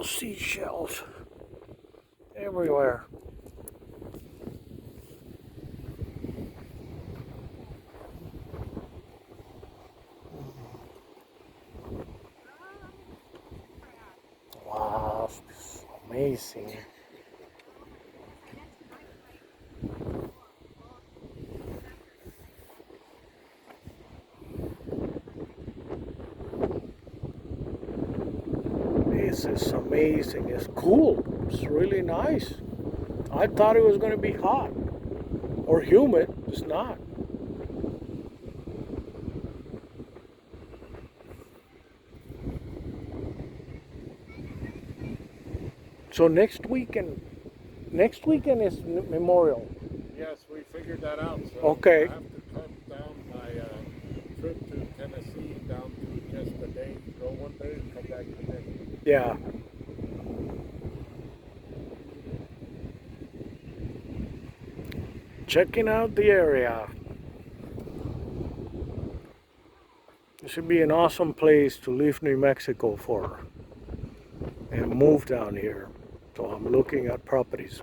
little seashells everywhere. Wow, it's amazing. This is amazing. It's cool. It's really nice. I thought it was going to be hot or humid. It's not. So next weekend is Memorial. Yes, we figured that out. So Okay. I have to cut down my trip to Tennessee down to just a day, go one day and come back the next. Yeah. Checking out the area. It should be an awesome place to leave New Mexico for and move down here. So I'm looking at properties.